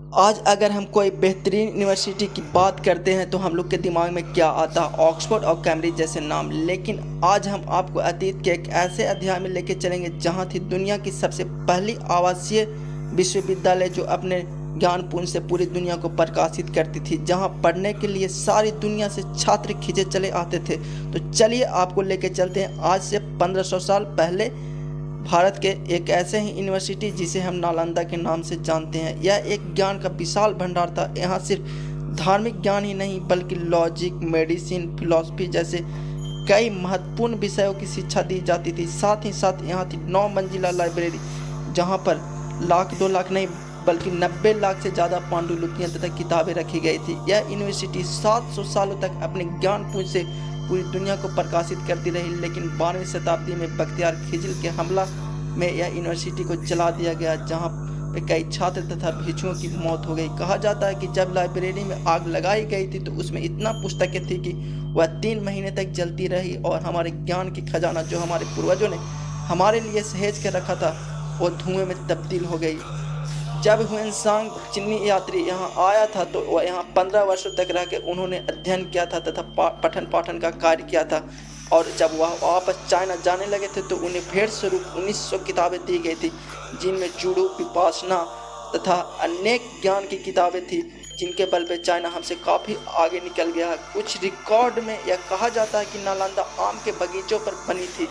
आज अगर हम कोई बेहतरीन यूनिवर्सिटी की बात करते हैं तो हम लोग के दिमाग में क्या आता है? ऑक्सफोर्ड और कैम्ब्रिज जैसे नाम। लेकिन आज हम आपको अतीत के एक ऐसे अध्याय में लेके चलेंगे जहां थी दुनिया की सबसे पहली आवासीय विश्वविद्यालय जो अपने ज्ञानपुंज से पूरी दुनिया को प्रकाशित करती थी, जहां पढ़ने के लिए सारी दुनिया से छात्र खींचे चले आते थे। तो चलिए आपको लेके चलते हैं आज से 1500 साल पहले भारत के एक ऐसे ही यूनिवर्सिटी जिसे हम नालंदा के नाम से जानते हैं। यह एक ज्ञान का विशाल भंडार था। यहाँ सिर्फ धार्मिक ज्ञान ही नहीं बल्कि लॉजिक, मेडिसिन, फिलॉसफी जैसे कई महत्वपूर्ण विषयों की शिक्षा दी जाती थी। साथ ही साथ यहाँ थी 9 मंजिला लाइब्रेरी जहाँ पर लाख 2 लाख नहीं बल्कि 90 लाख से ज़्यादा पांडुलिपियाँ तथा किताबें रखी गई थी। यह यूनिवर्सिटी 700 सालों तक अपने ज्ञानपुंज से पूरी दुनिया को प्रकाशित करती रही। लेकिन 12वीं शताब्दी में बख्तियार खिलजी के हमला में यह यूनिवर्सिटी को जला दिया गया, जहां पे कई छात्र तथा भिक्षुओं की मौत हो गई। कहा जाता है कि जब लाइब्रेरी में आग लगाई गई थी तो उसमें इतना पुस्तकें थी कि वह 3 महीने तक जलती रही और हमारे ज्ञान की खजाना जो हमारे पूर्वजों ने हमारे लिए सहेज कर रखा था वो धुएं में तब्दील हो गई। जब हुएनसांग चीनी यात्री यहाँ आया था तो वह यहाँ 15 वर्षों तक रह के उन्होंने अध्ययन किया था तथा पठन पाठन का कार्य किया था। और जब वह वापस चाइना जाने लगे थे तो उन्हें भेंट स्वरूप 1900 किताबें दी गई थी, जिनमें जुडो, विपासना तथा अनेक ज्ञान की किताबें थी, जिनके बल पे चाइना हमसे काफ़ी आगे निकल गया है। कुछ रिकॉर्ड में यह कहा जाता है कि नालंदा आम के बगीचों पर बनी थी,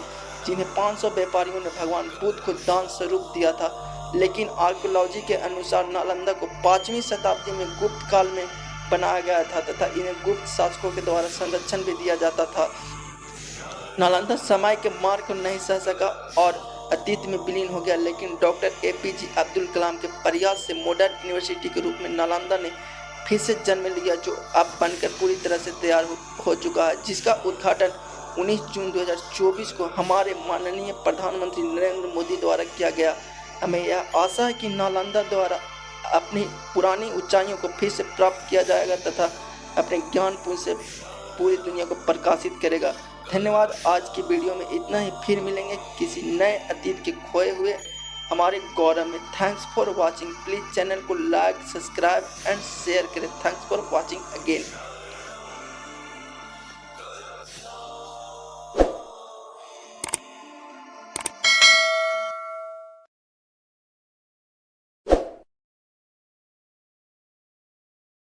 जिन्हें 500 व्यापारियों ने भगवान बुद्ध को दान स्वरूप दिया था। लेकिन आर्कियोलॉजी के अनुसार नालंदा को 5वीं शताब्दी में गुप्त काल में बनाया गया था तथा इन्हें गुप्त शासकों के द्वारा संरक्षण भी दिया जाता था। नालंदा समय के मार को नहीं सह सका और अतीत में विलीन हो गया, लेकिन डॉक्टर APJ अब्दुल कलाम के प्रयास से मॉडर्न यूनिवर्सिटी के रूप में नालंदा ने फिर से जन्म लिया, जो अब बनकर पूरी तरह से तैयार हो चुका है, जिसका उद्घाटन 19 जून 2024 को हमारे माननीय प्रधानमंत्री नरेंद्र मोदी द्वारा किया गया। हमें यह आशा है कि नालंदा द्वारा अपनी पुरानी ऊंचाइयों को फिर से प्राप्त किया जाएगा तथा अपने ज्ञानपुंज से पूरी दुनिया को प्रकाशित करेगा। धन्यवाद। आज की वीडियो में इतना ही, फिर मिलेंगे किसी नए अतीत के खोए हुए हमारे गौरव में। Thanks for watching. Please channel को लाइक, सब्सक्राइब एंड शेयर करें। Thanks for watching again.